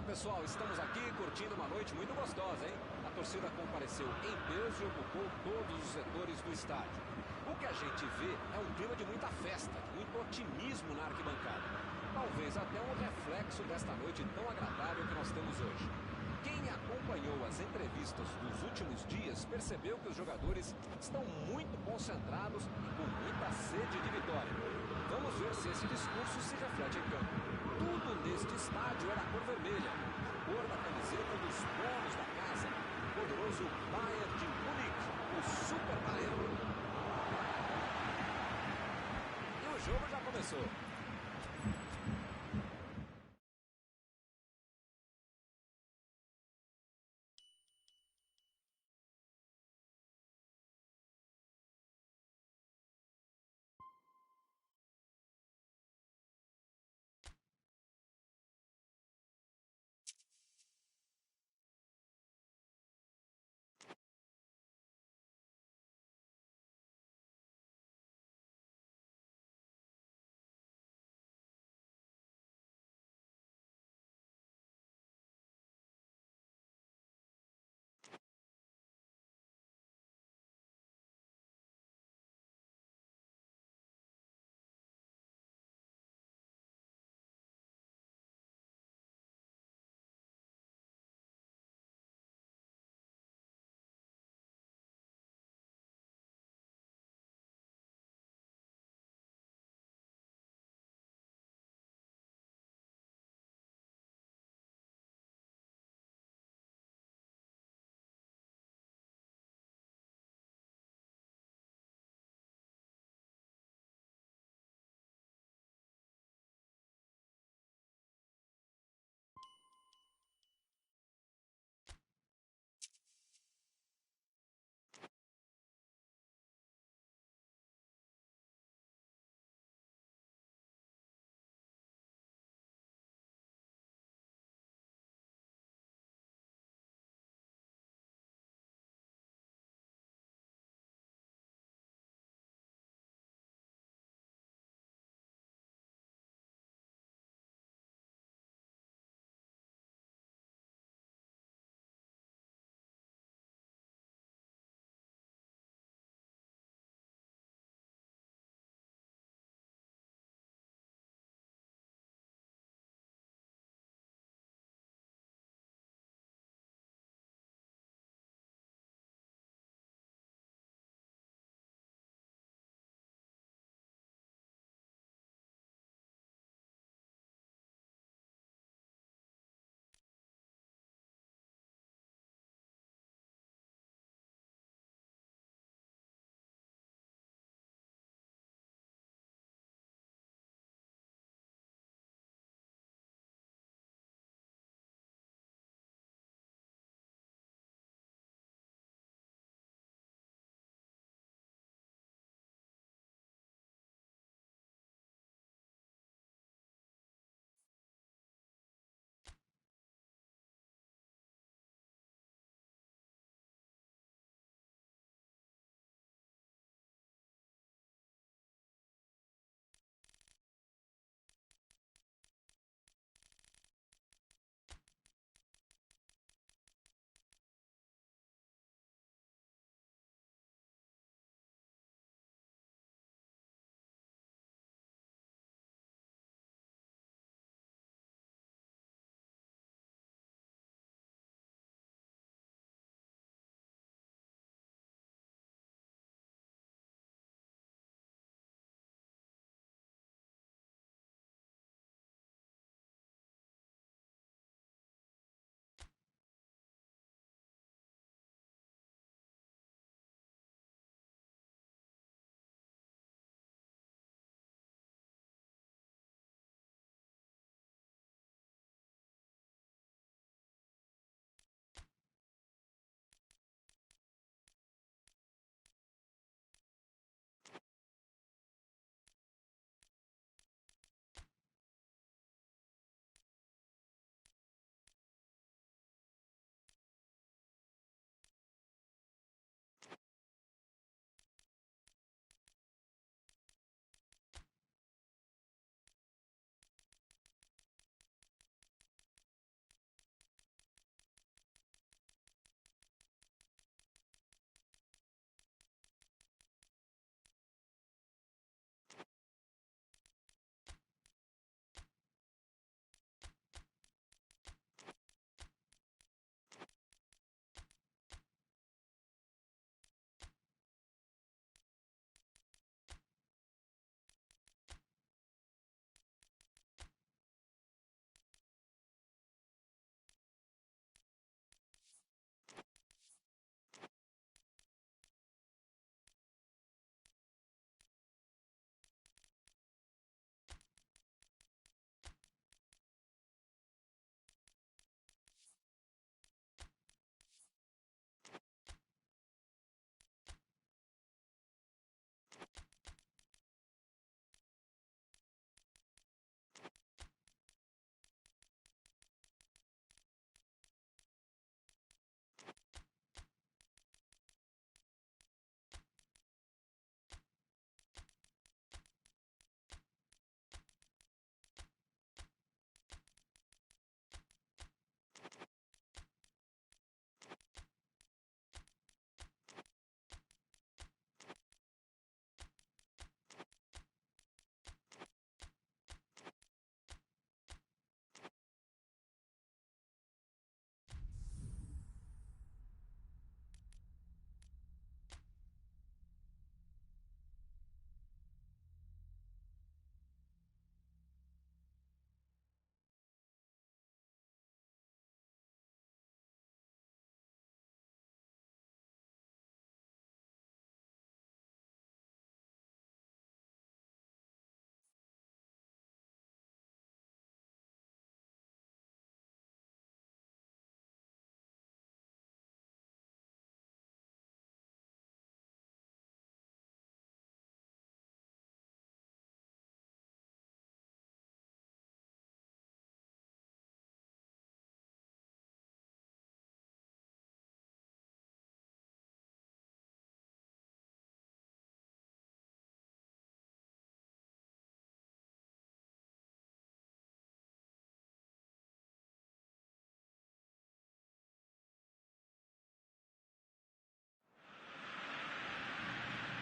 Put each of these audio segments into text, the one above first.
pessoal, estamos aqui curtindo uma noite muito gostosa, hein? A torcida compareceu em peso e ocupou todos os setores do estádio. O que a gente vê é um clima de muita festa, muito otimismo na arquibancada. Talvez até um reflexo desta noite tão agradável que nós temos hoje. Quem acompanhou as entrevistas dos últimos dias percebeu que os jogadores estão muito concentrados e com muita sede de vitória. Vamos ver se esse discurso se reflete em campo. Tudo neste estádio era cor vermelha, cor da camiseta dos donos da casa, o poderoso Bayern de Munique, o Super Bayern. E o jogo já começou.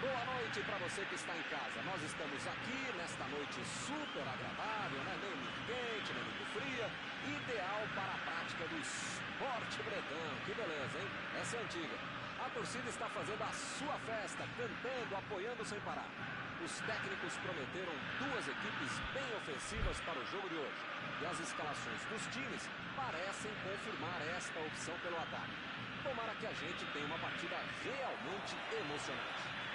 Boa noite para você que está em casa. Nós estamos aqui nesta noite super agradável, né? Nem muito quente, nem muito fria. Ideal para a prática do esporte bretão. Que beleza, hein? Essa é antiga. A torcida está fazendo a sua festa, cantando, apoiando sem parar. Os técnicos prometeram duas equipes bem ofensivas para o jogo de hoje. E as escalações dos times parecem confirmar esta opção pelo ataque. Tomara que a gente tenha uma partida realmente emocionante.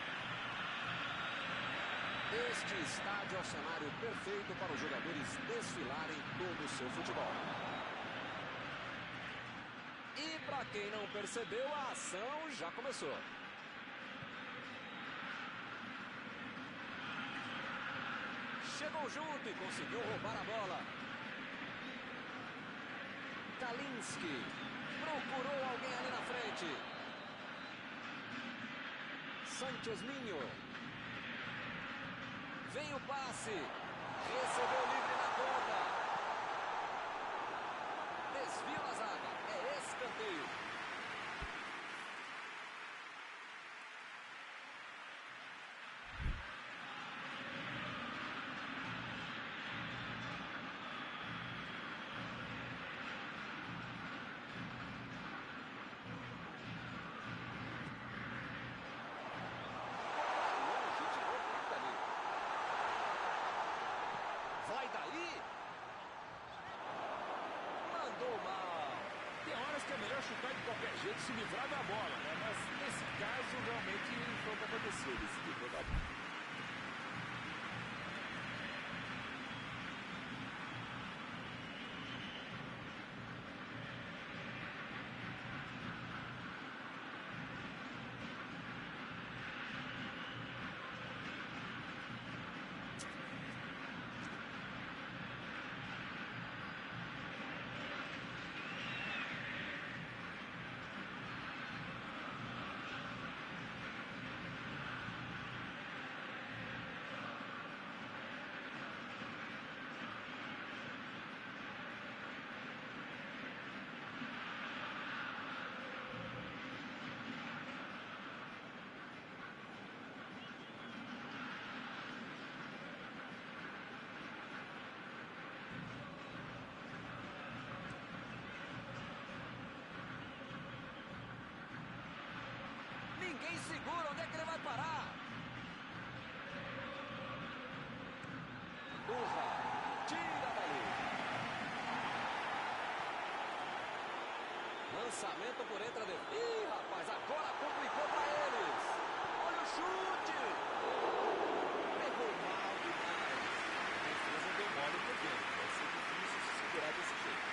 Este estádio é o cenário perfeito para os jogadores desfilarem todo o seu futebol. E para quem não percebeu, a ação já começou. Chegou junto e conseguiu roubar a bola. Kalinski procurou alguém ali na frente. Sanchez Minho. Vem o passe. Recebeu livre na ponta. Desvio na zaga. É escanteio. Vai daí. Mandou mal. Tem horas que é melhor chutar de qualquer jeito e se livrar da bola, né? Mas nesse caso, realmente, foi o que aconteceu. Ele se livrou da bola. Ninguém segura. Onde é que ele vai parar? Burra. Tira dali. Lançamento por entre a defesa. Ih, rapaz, agora complicou para eles. Olha o chute. Pegou mal demais. A defesa deu mole por dentro. Vai ser difícil se segurar desse jeito.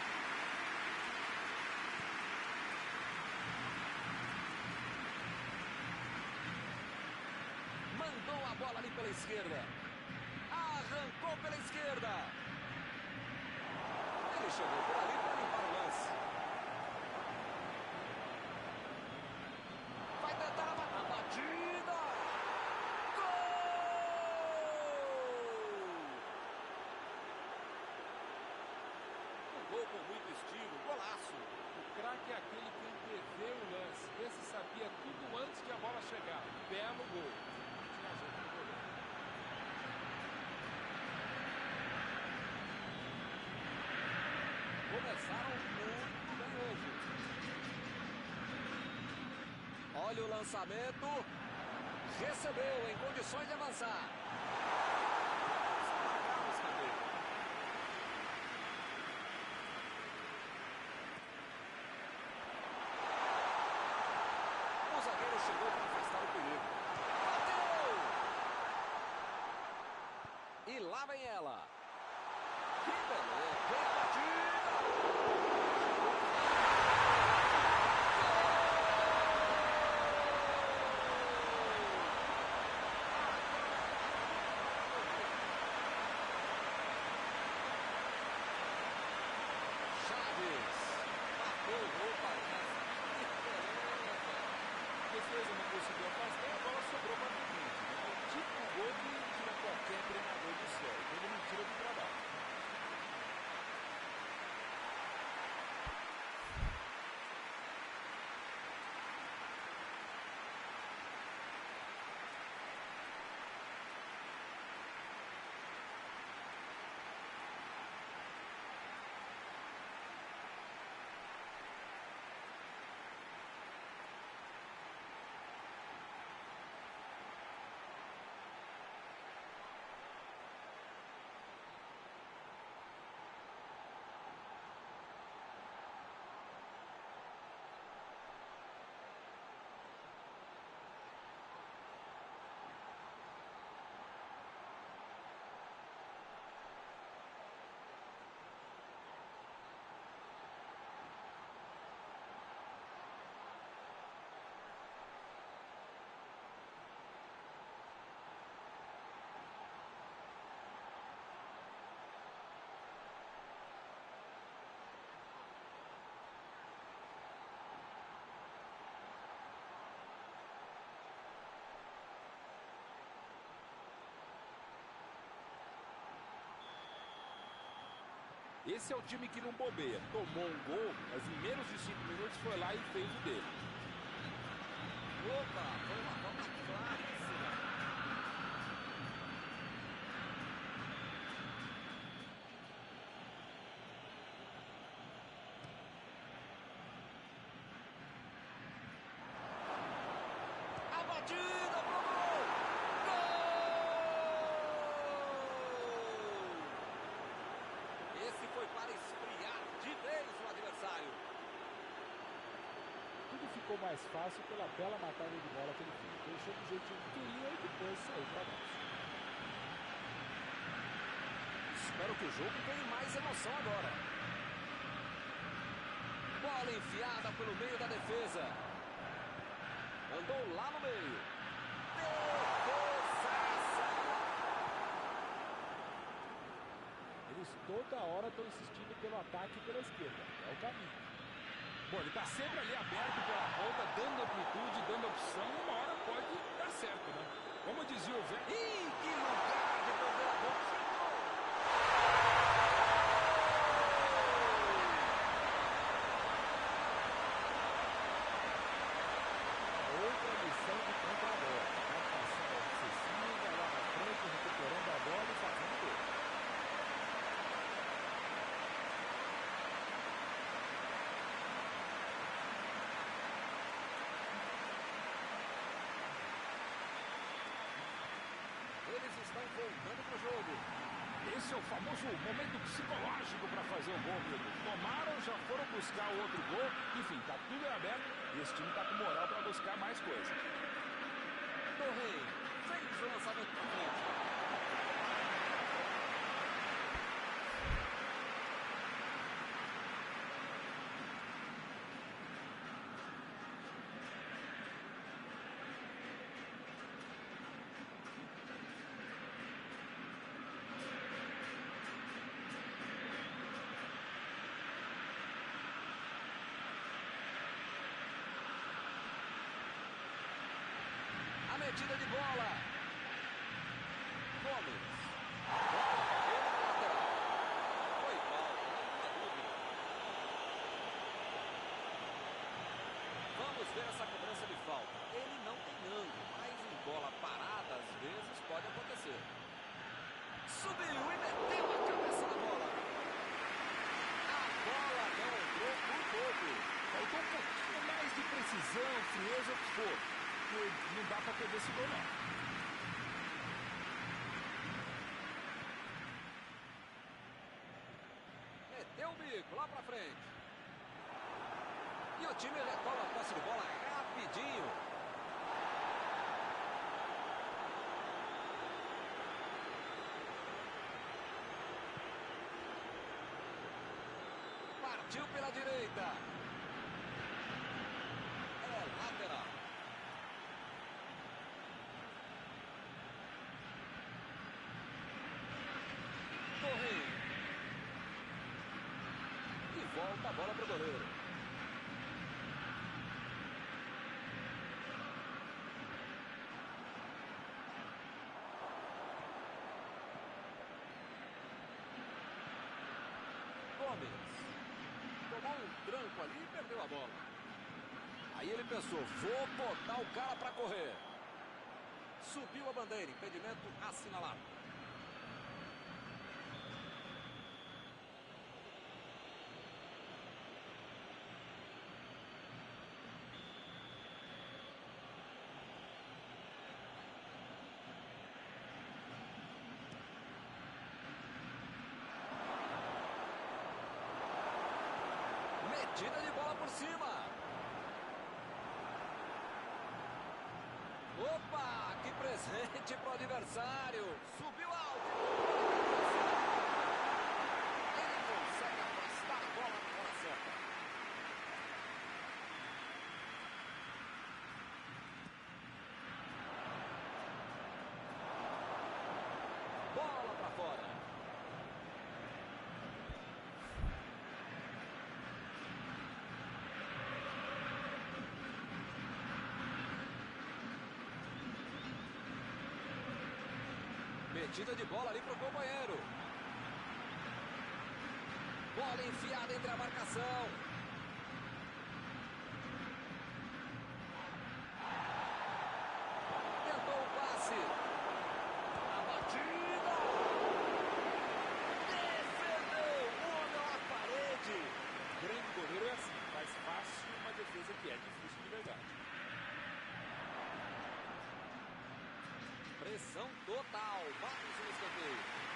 Mandou a bola ali pela esquerda. Arrancou pela esquerda. Ele chegou por ali para limpar o lance. Vai tentar a batida. Gol! Um gol com muito estilo. Golaço. O craque é aquele que antevê o lance. Esse sabia tudo antes de a bola chegar. Belo gol. Tinha jeito do goleiro. Começaram muito bem hoje. Olha o lançamento. Recebeu em condições de avançar. O zagueiro chegou para afastar o perigo. Bateu! E lá vem ela. Que beleza! Vem a batida! Chaves! Bateu o gol, parece. Que beleza! A defesa não conseguiu afastar, a bola sobrou para o Menino. É o tipo de gol que tira qualquer treinador do céu. Ele não tira do trabalho. Esse é o time que não bobeia. Tomou um gol, mas em menos de 5 minutos foi lá e fez o dele. Opa, foi uma falta claríssima. A batida pro gol! Gol! Esse foi para esfriar de vez o adversário. Tudo ficou mais fácil pela bela matada de bola que ele fez. Deixou do jeitinho que queria e depois saiu para nós. Espero que o jogo ganhe mais emoção agora. Bola enfiada pelo meio da defesa. Andou lá no meio. Defesaça! Eles toda hora estão insistindo pelo ataque pela esquerda. É o caminho. Bom, ele está sempre ali aberto pela ponta, dando amplitude, dando opção. Uma hora pode dar certo, né? Como dizia o velho. Ih, que lugar de perder a bola! Outra missão de contra a bola. Marcação obsessiva lá na frente, recuperando a bola e fazendo gol. Eles estão voltando pro jogo. Esse é o famoso momento psicológico para fazer o gol, amigo. Tomaram, já foram buscar o outro gol. Enfim, tá tudo em aberto e esse time tá com moral para buscar mais coisa. Torre fez o lançamento para frente. A metida de bola. Gomes. Bola na lateral. Foi falta, não há dúvida. Vamos ver essa cobrança de falta. Ele não tem ângulo, mas em bola parada, às vezes, pode acontecer. Subiu e meteu a cabeça na bola. A bola não entrou por pouco. Faltou um pouquinho mais de precisão, frieza, o que for. Não dá para perder esse gol, não. Meteu o bico lá pra frente. E o time retoma a posse de bola rapidinho. Partiu pela direita. É lateral. Torre. E volta a bola pro goleiro. Gomes. Tomou um tranco ali e perdeu a bola. Aí ele pensou, vou botar o cara para correr. Subiu a bandeira, impedimento assinalado. Metida de bola por cima. Opa, que presente pro adversário. Subiu alto. Ele consegue afastar a bola na hora certa. Bola pra fora. Metida de bola ali pro companheiro. Bola enfiada entre a marcação. Tentou o passe. A batida. Defendeu. O homem à parede. Grande goleiro é assim, faz fácil uma defesa que é difícil de verdade. Pressão total. Mais um escanteio.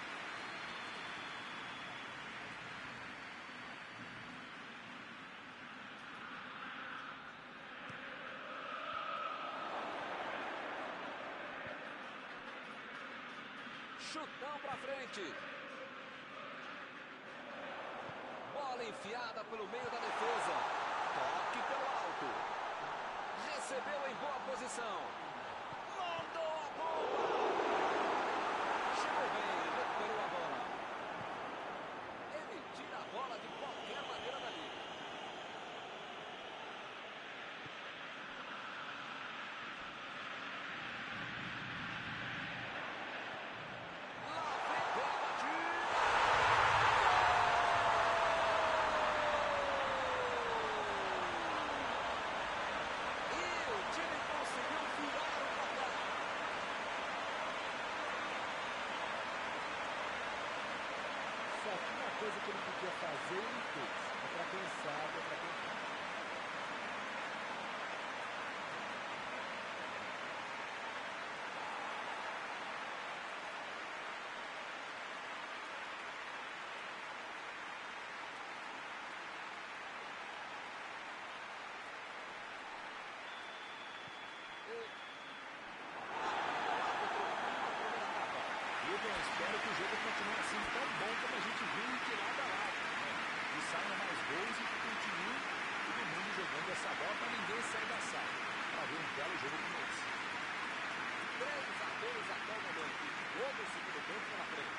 Chutão pra frente. Bola enfiada pelo meio da defesa. Toque pelo alto. Recebeu em boa posição. Mandou a bomba. Chegou bem, recuperou a bola. Ele tira a bola de qualquer maneira dali. Lá vem a batida. E o time conseguiu virar o placar. Só que uma coisa que ele podia fazer, ele fez. É para quem sabe, é para quem faz. Eu espero que o jogo continue assim tão bom como a gente viu de lado a lado, né? Que saiam mais gols e que continue todo mundo jogando essa bola para ninguém sair da sala. Para ver um belo jogo como esse. 3-2 até o momento. Todo o segundo tempo pela frente.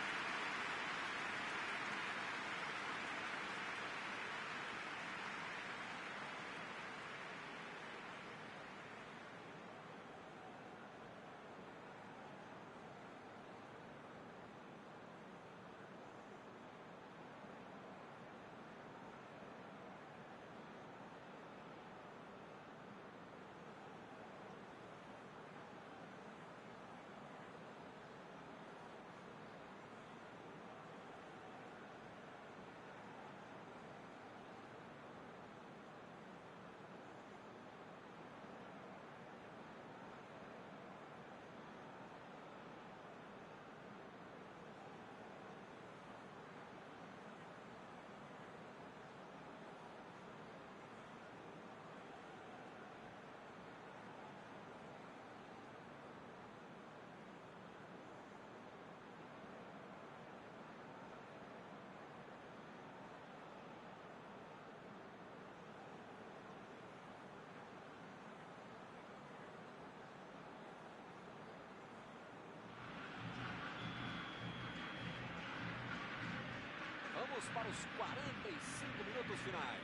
Vamos para os 45 minutos finais.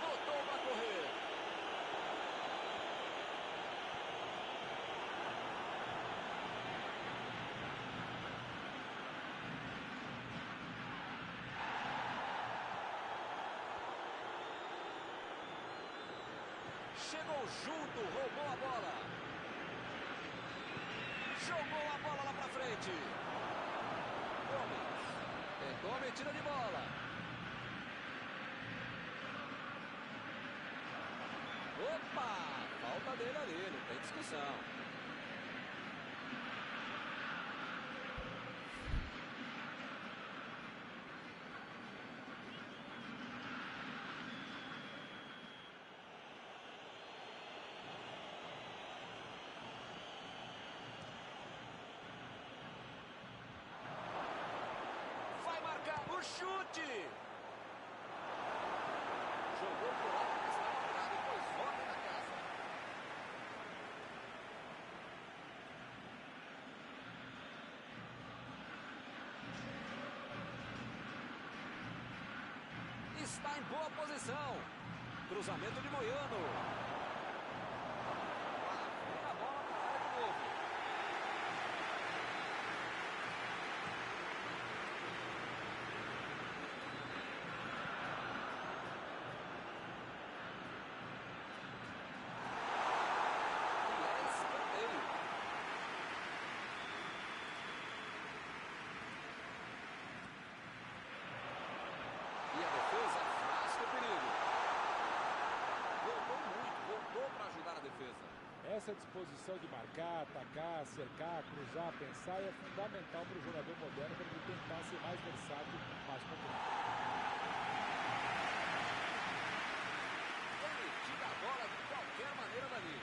Botou para correr. Chegou junto, roubou a bola. Jogou a bola lá pra frente. Gomes. Tentou a metida de bola. Opa! Falta dele ali, não tem discussão. O chute! Jogou pro lado que estava parado e foi fora da casa. Está em boa posição. Cruzamento de Moiano. Lá vem a bola para a área de novo. essa disposição de marcar, atacar, cercar, cruzar, pensar é fundamental para o jogador moderno para ele tentar ser mais versátil, mais completo. Ele tira a bola de qualquer maneira dali.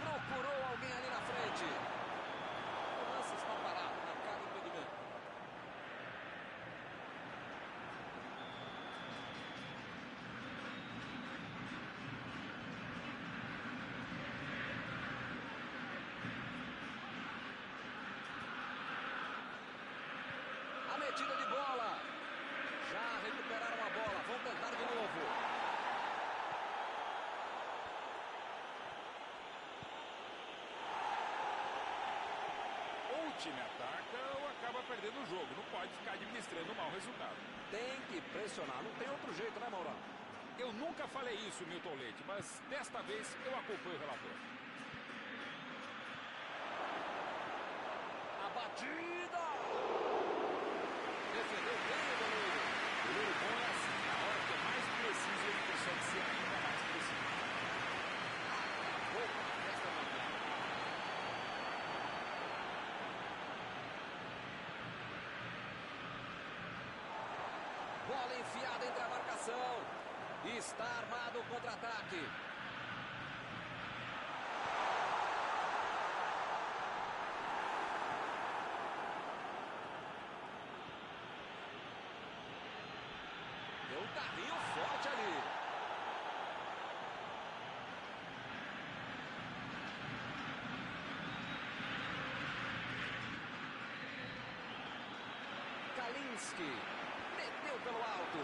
Procurou alguém ali na frente. O lance está parado, marcado impedimento. A metida de bola. Já recuperaram a bola. Vão tentar de novo. Ou o time ataca ou acaba perdendo o jogo. Não pode ficar administrando um mau resultado. Tem que pressionar. Não tem outro jeito, né, Maurão? Eu nunca falei isso, Milton Leite, mas desta vez eu acompanho o relator. A batida! Defendeu bem o goleiro. O goleiro bom é assim, na hora que é mais preciso ele consegue ser ainda mais preciso. Acabou com a festa mundial. Bola enfiada entre a marcação. Está armado o contra-ataque. Deu um carrinho forte ali. Kalinski meteu pelo alto.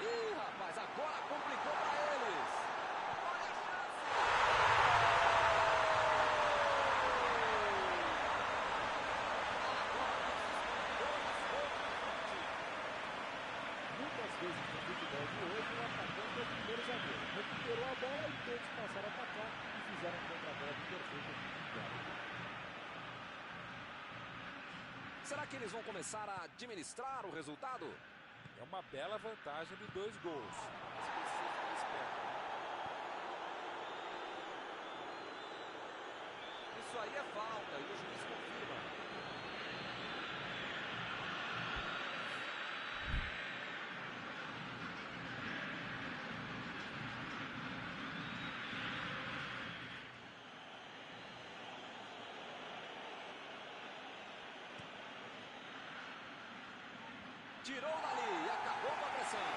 Ih, rapaz, agora complicou para eles. Olha a chance. Muitas vezes no futebol de hoje o atacante é o primeiro zagueiro. Recuperou a bola e todos passaram a atacar e fizeram um contra-golpe perfeito. Será que eles vão começar a administrar o resultado? É uma bela vantagem de 2 gols. Mas precisa ficar esperto, né? Isso aí é falta e o juiz confirma. Tirou dali e acabou com a pressão.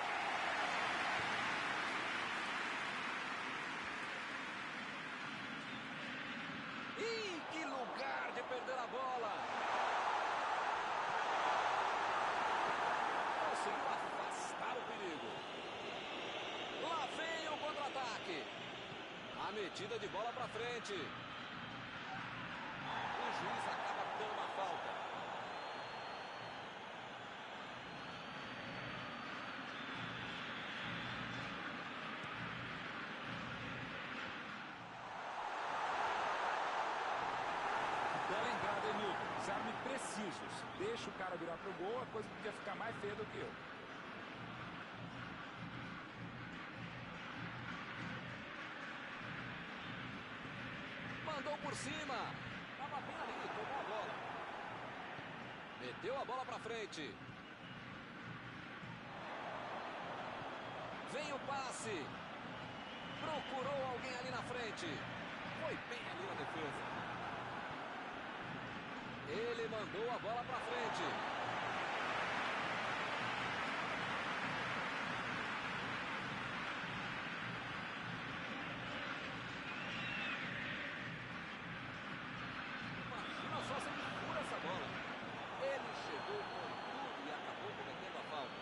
Ih, que lugar de perder a bola. Conseguiu afastar o perigo. Lá vem o contra-ataque. A metida de bola para frente. O juiz acaba dando uma falta. Bela entrada, hein, Milton? Desarme precisos. Deixa o cara virar pro gol, a coisa podia ficar mais feia do que eu. Mandou por cima. Tava bem ali, tomou a bola. Meteu a bola pra frente. Vem o passe. Procurou alguém ali na frente. Foi bem ali na defesa. Ele mandou a bola pra frente. Imagina só se ele fura essa bola. Ele chegou com tudo e acabou cometendo a falta.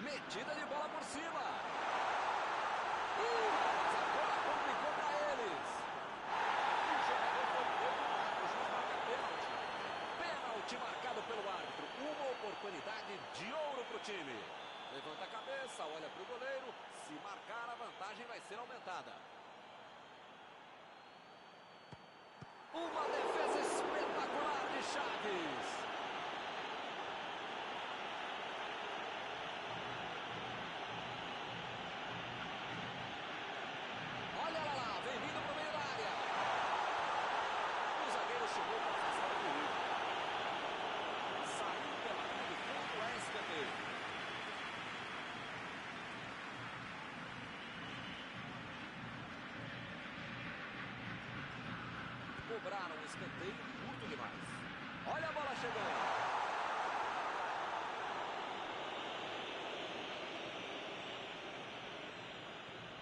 Metida de bola por cima. Mas agora complicou para eles. O jogador foi derrubado. O juiz marca pênalti. Pênalti marcado pelo árbitro. Uma oportunidade de ouro para o time. Levanta a cabeça, olha para o goleiro. Se marcar, a vantagem vai ser aumentada. Uma defesa espetacular de Chaves. Olha lá, vem vindo para o meio da área. O zagueiro chegou para afastar o perigo. Saiu pela linha do fundo, é escanteio. Cobraram um escanteio curto demais. Olha a bola chegando.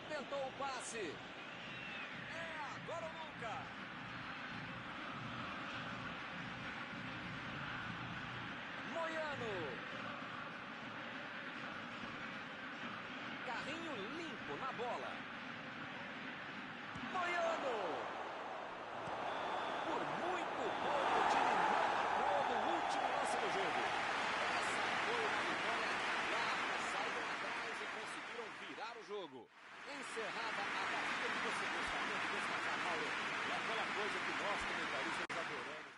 Tentou o passe. É agora ou nunca. Moiano. Carrinho limpo na bola. Moiano. Por muito pouco o time não marcou no último lance do jogo. Essa foi uma vitória larga. Saíram atrás e conseguiram virar o jogo. Encerrada a partida que você gostaria de destacar, Mauro. É aquela coisa que nós, comentaristas, adoramos.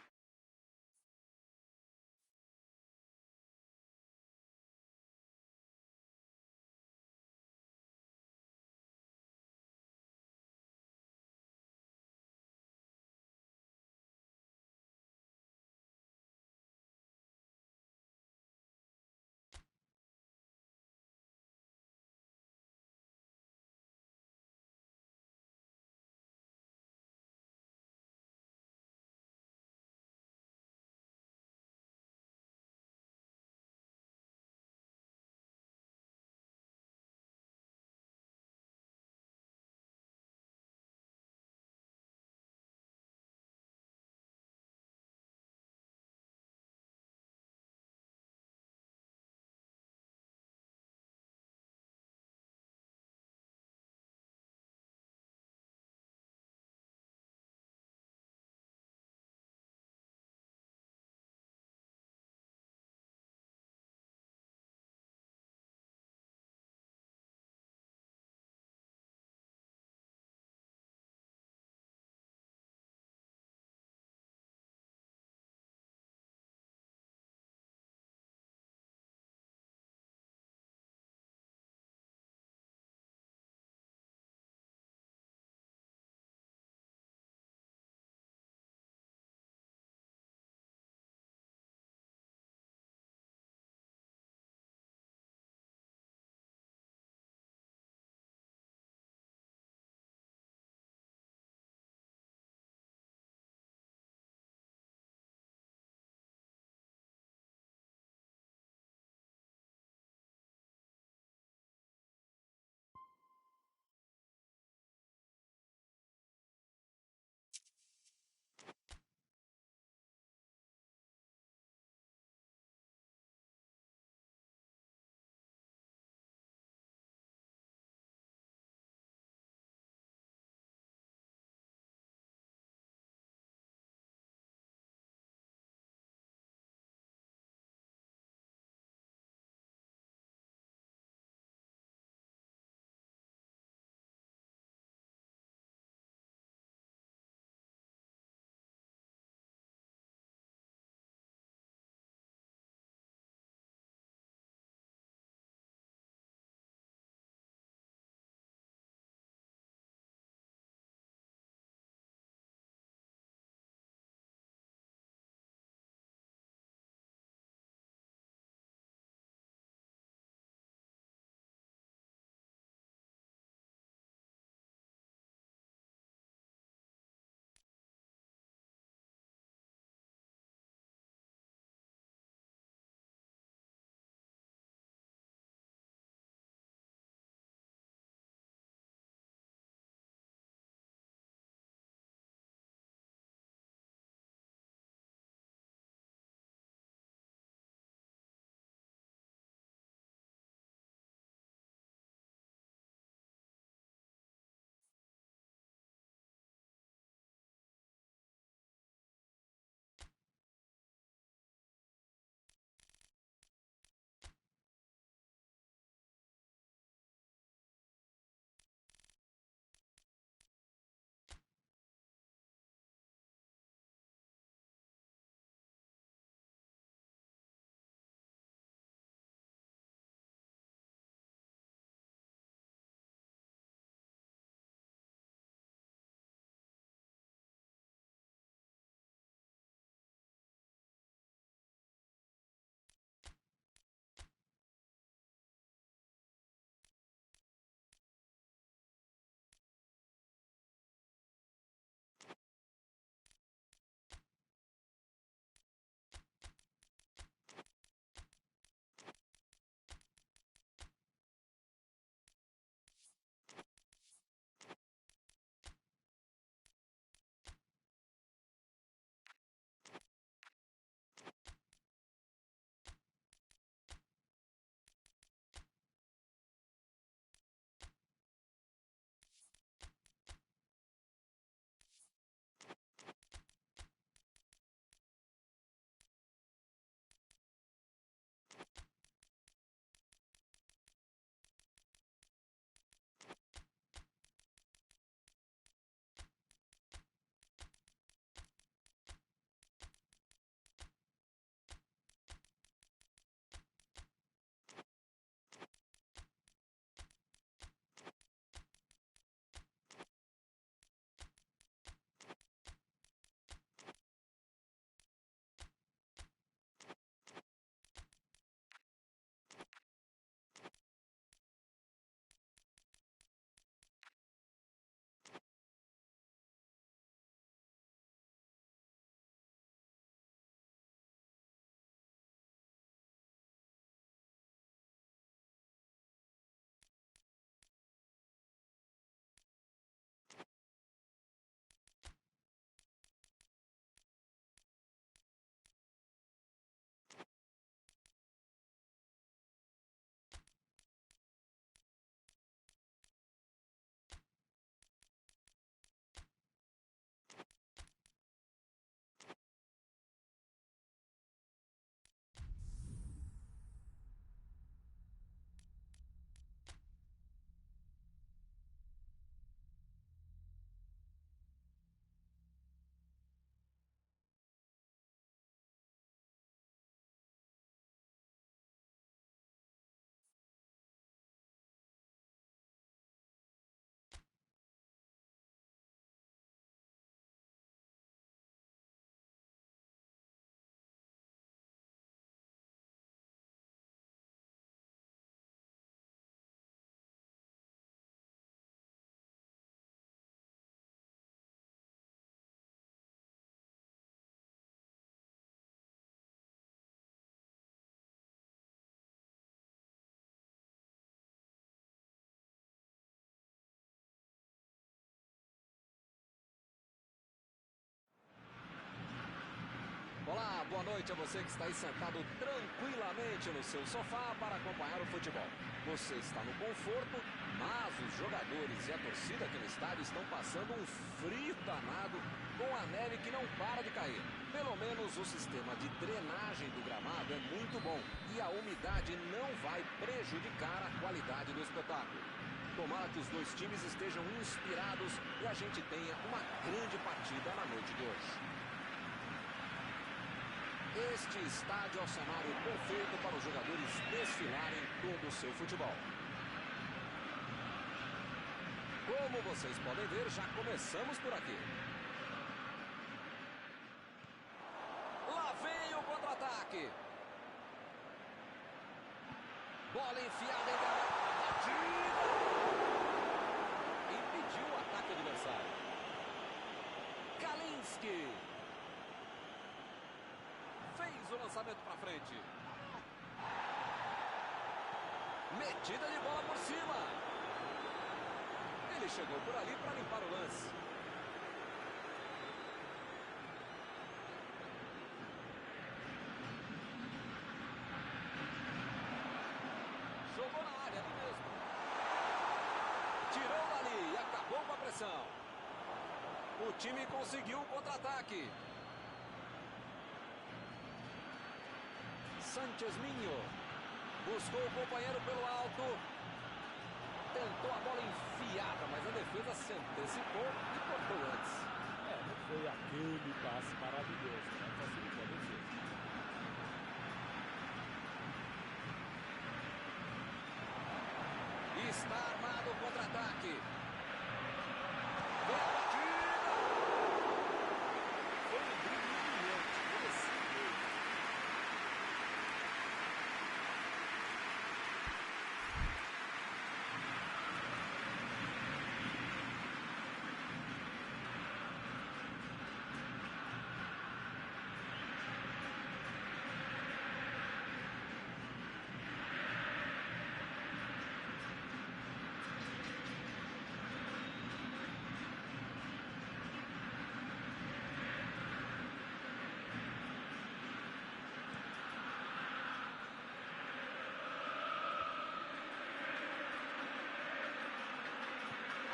boa noite a você que está aí sentado tranquilamente no seu sofá para acompanhar o futebol. Você está no conforto, mas os jogadores e a torcida aqui no estádio estão passando um frio danado com a neve que não para de cair. Pelo menos o sistema de drenagem do gramado é muito bom e a umidade não vai prejudicar a qualidade do espetáculo. Tomara que os dois times estejam inspirados e a gente tenha uma grande partida na noite de hoje. Este estádio é o cenário perfeito para os jogadores desfilarem todo o seu futebol. Como vocês podem ver, já começamos por aqui. Lá vem o contra-ataque. Bola enfiada em batida. Impediu o ataque adversário. Kalinski. Fez o lançamento para frente. Metida de bola por cima. Ele chegou por ali para limpar o lance. Jogou na área, ali mesmo. Tirou dali e acabou com a pressão. O time conseguiu o contra-ataque. Sánchez Minho buscou o companheiro pelo alto. Tentou a bola enfiada, mas a defesa se antecipou e cortou antes. Não foi aquele passe maravilhoso, né? Facilitou a defesa. Está armado o contra-ataque. Vem a batida! Foi um drible brilhante, merecido.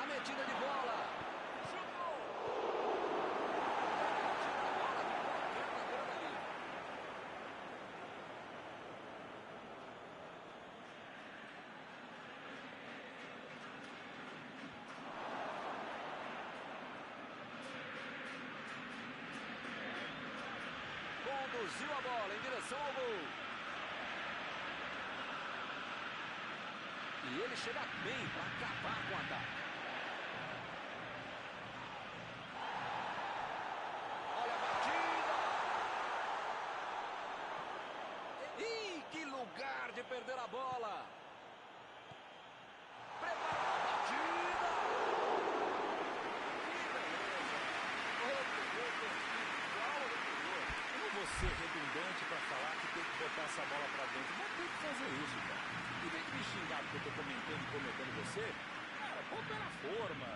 Metida de bola. Chutou. Tira a bola de qualquer maneira dali. Conduziu a bola em direção ao gol. E ele chega bem para acabar com o ataque. Lugar de perder a bola. Preparou a batida. Que beleza. Outro gol igual ao anterior. Eu não vou ser redundante para falar que tem que botar essa bola para dentro. Mas tem que fazer isso, cara. Em vez de me xingar porque eu tô comentando e comentando você, cara, põe o pé na forma.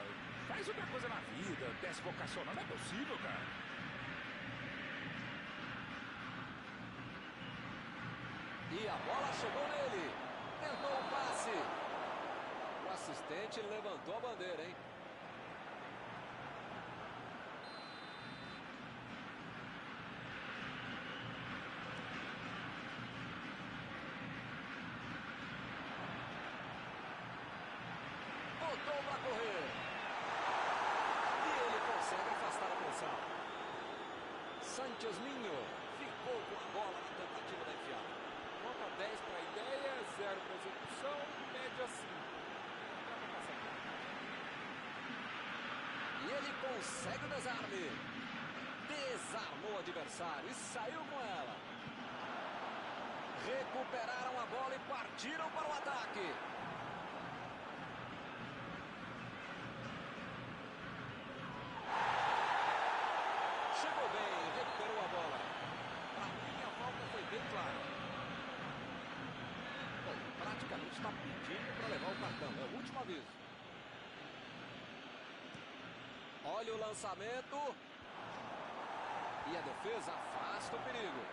Faz outra coisa na vida. Teste vocacional. Não é possível, cara. E a bola chegou nele. Tentou o passe. O assistente levantou a bandeira, hein? Botou para correr. E ele consegue afastar a pressão. Sánchez Minho ficou com a bola na tentativa da enfiada. Nota 10 para a ideia, 0 para a execução, média 5. E ele consegue o desarme. Desarmou o adversário e saiu com ela. Recuperaram a bola e partiram para o ataque. Chegou bem, recuperou a bola. Para mim, a falta foi bem clara. Praticamente está pedindo para levar o cartão. É o último aviso. Olha o lançamento. E a defesa afasta o perigo.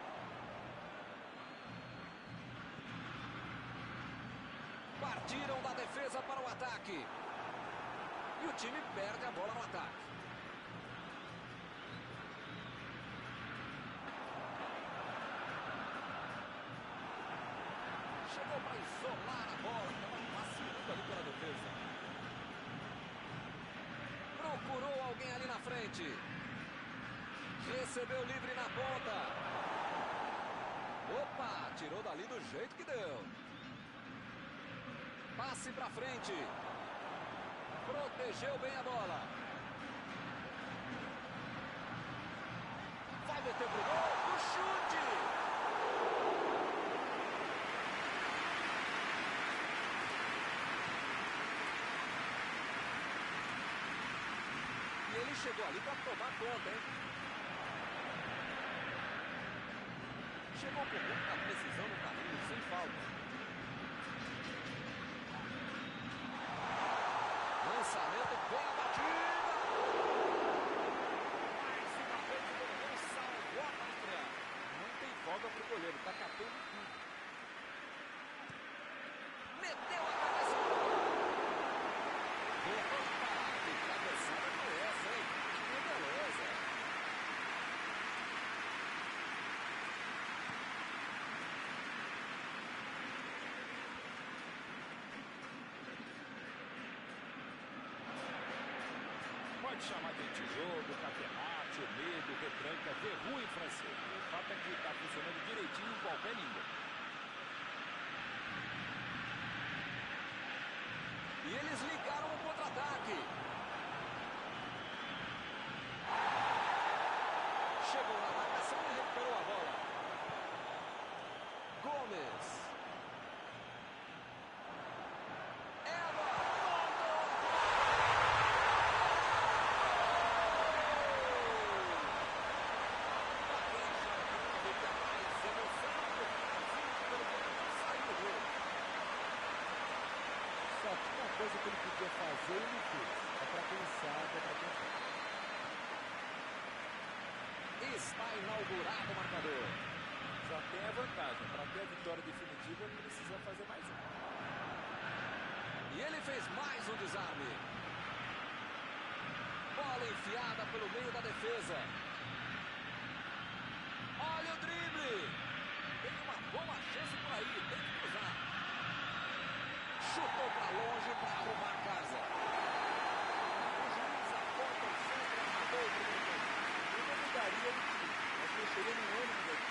Partiram da defesa para o ataque. E o time perde a bola no ataque. Chegou para isolar a bola. Estava vacilando ali pela defesa. Procurou alguém ali na frente. Recebeu livre na ponta. Opa, tirou dali do jeito que deu. Passe para frente. Protegeu bem a bola. Vai meter pro gol. O chute. E ele chegou ali para tomar conta, hein? Chegou com muita precisão no caminho, sem falta. Lançamento bem abatida. Mais uma vez o goleiro salvou a pátria. Não tem folga pro goleiro, tá catando tudo. Meteu a cabeça. Opa, que cabeçada foi essa, hein? Que beleza. Pode chamar de antijogo, catenate, medo, retranca, verru em francês. O fato é que está funcionando direitinho em qualquer língua. E eles ligaram o contra-ataque. Chegou na marcação e recuperou a bola. Gomes. É agora. Só tinha uma coisa que ele podia fazer e não fez. É para quem sabe, é para quem sabe. Está inaugurado o marcador. Já tem a vantagem. Para ter a vitória definitiva, ele precisa fazer mais um. E ele fez mais um desarme. Bola enfiada pelo meio da defesa. Olha o drible. Tem uma boa chance por aí. Tem que cruzar. Chutou para longe para arrumar casa. O juiz aponta o centro e acabou o primeiro tempo. Eu não mudaria o time. Mas eu cheguei no ônibus aqui.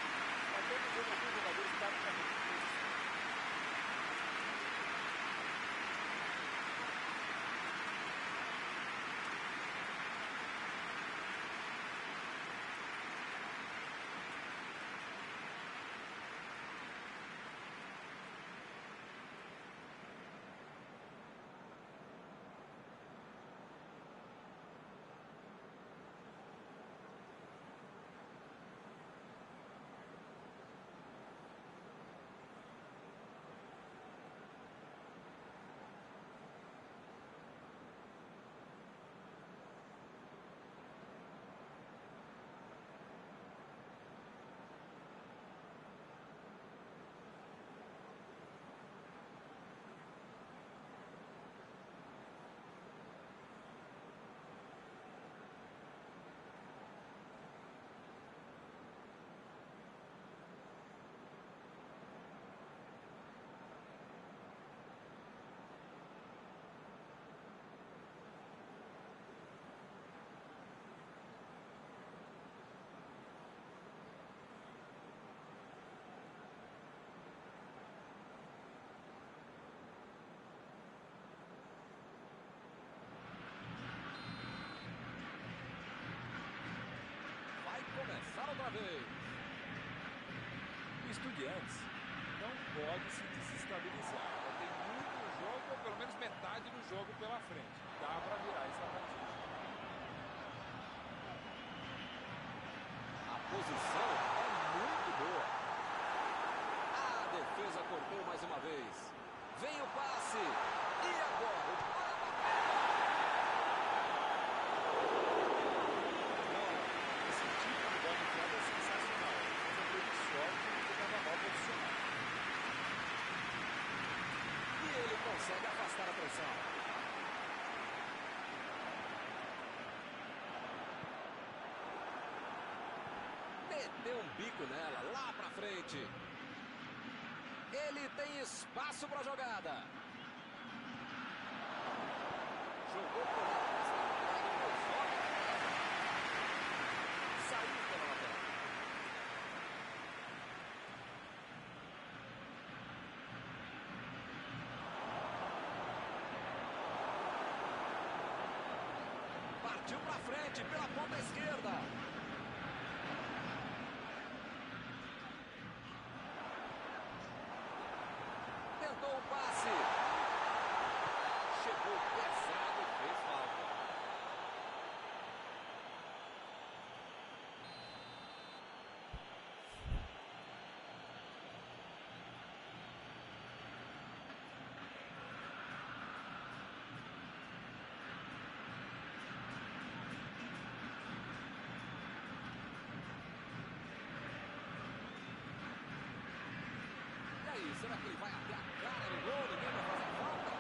Até dizendo alguns jogadores praticamente isso. Começar outra vez. O Estudiantes não pode se desestabilizar. Ainda tem muito jogo, ou pelo menos metade do jogo pela frente. Dá para virar essa partida. A posição é muito boa. A defesa cortou mais uma vez. Vem o passe. E agora? Esse tipo de bola deu um bico nela, lá pra frente. Ele tem espaço pra jogada. Jogou pro lado, mas tá parado, deu fora. Saiu pela lateral. Partiu pra frente, pela ponta esquerda. Tentou o passe. Chegou pesado, fez falta. E aí, será que ele vai até a cara do gol? Ninguém vai fazer falta?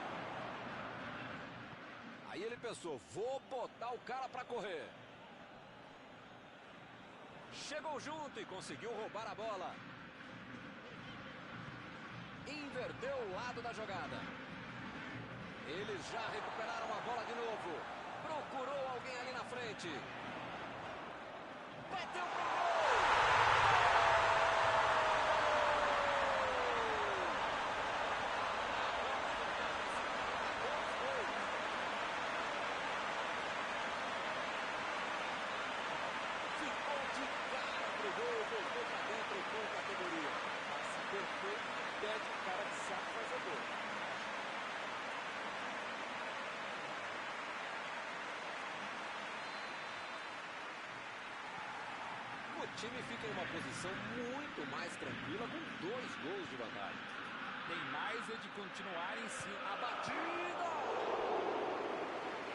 Aí ele pensou, vou botar o cara pra correr. Chegou junto e conseguiu roubar a bola. Inverteu o lado da jogada. Eles já recuperaram a bola de novo. Procurou alguém ali na frente. Bateu pro gol! Ficou de cara pro gol, voltou pra dentro com categoria. Passe perfeito, pede o cara que sabe fazer gol. O time fica em uma posição muito mais tranquila com 2 gols de vantagem. Tem mais é de continuar em cima. A batida!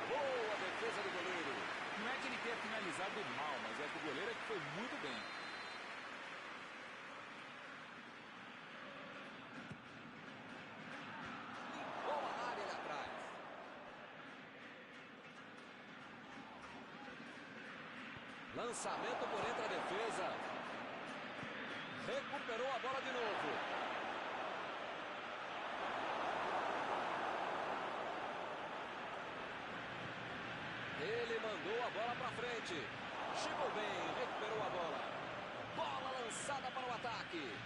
Boa defesa do goleiro. Não é que ele tenha finalizado mal, mas é que o goleiro é que foi muito bem. Limpou a área ali atrás. Lançamento por entre a defesa. Recuperou a bola de novo. Ele mandou a bola pra frente. Chegou bem, recuperou a bola. Bola lançada para o ataque.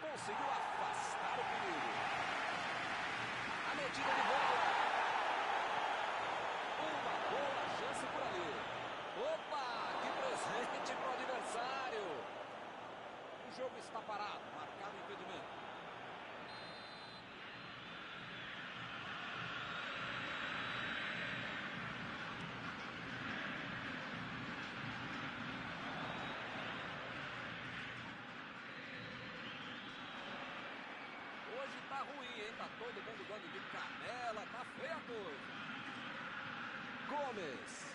Conseguiu afastar o perigo. A medida de bola. Uma boa chance por ali. Opa, que presente para o adversário. O jogo está parado, marcado impedimento. Hoje tá ruim, hein? Tá todo mundo dando de canela, tá feia a coisa. Gomes.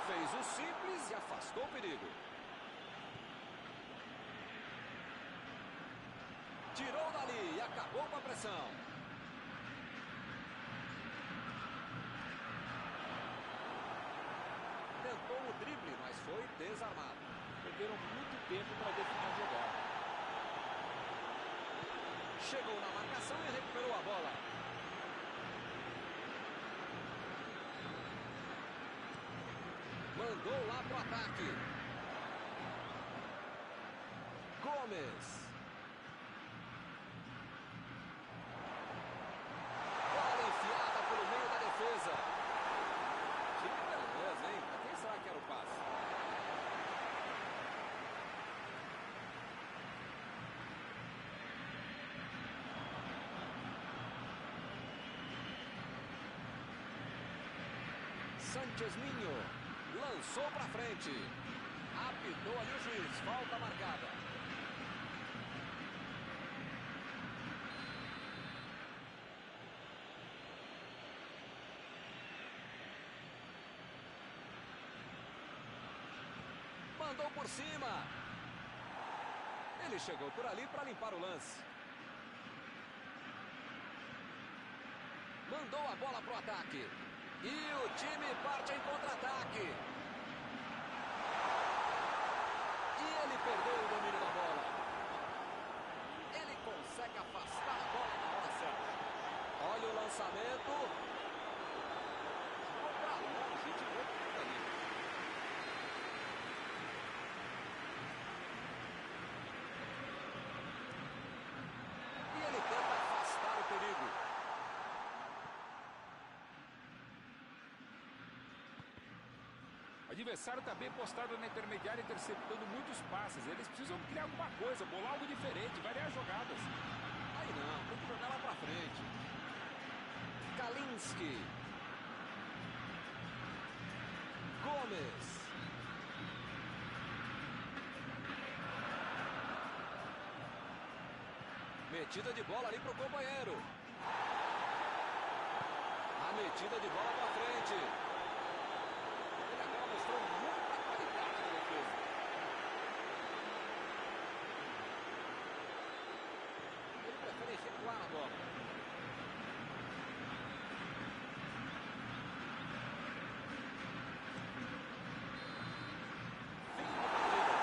Fez o simples e afastou o perigo. Tirou dali e acabou com a pressão. Tentou o drible, mas foi desarmado. Perderam muito tempo para definir a jogada. Chegou na marcação e recuperou a bola. Mandou lá pro ataque. Gomes. Bola enfiada pelo meio da defesa. Que beleza, hein? Pra quem será que era o passe? Sánchez Minho lançou pra frente. Apitou ali o juiz. Falta marcada. Mandou por cima. Ele chegou por ali para limpar o lance. Mandou a bola pro ataque. E o time parte em contra-ataque. E ele perdeu o domínio da bola. Ele consegue afastar a bola na hora certa. Olha o lançamento. Jogou pra longe, tirou tudo ali. E ele tenta afastar o perigo. O adversário está bem postado na intermediária, interceptando muitos passes. Eles precisam criar alguma coisa, bolar algo diferente, variar jogadas. Aí não, tem que jogar lá pra frente. Kalinski. Gomes. Metida de bola ali pro companheiro. A metida de bola pra frente. Ele agora mostrou muita qualidade na defesa. Ele prefere efetuar a bola. Fim da partida.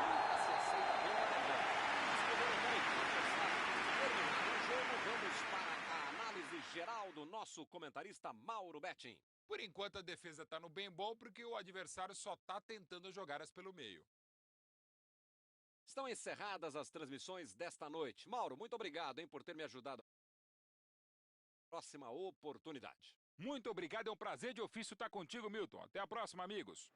Nunca se aceita bem a derrota. Mas correram bem, forçado. Terminado o jogo, vamos para a análise geral do nosso comentarista Mauro Betting. Por enquanto a defesa está no bem bom porque o adversário só está tentando jogadas pelo meio. Estão encerradas as transmissões desta noite. Mauro, muito obrigado, hein, por ter me ajudado. Próxima oportunidade. Muito obrigado, é um prazer de ofício estar contigo, Milton. Até a próxima, amigos.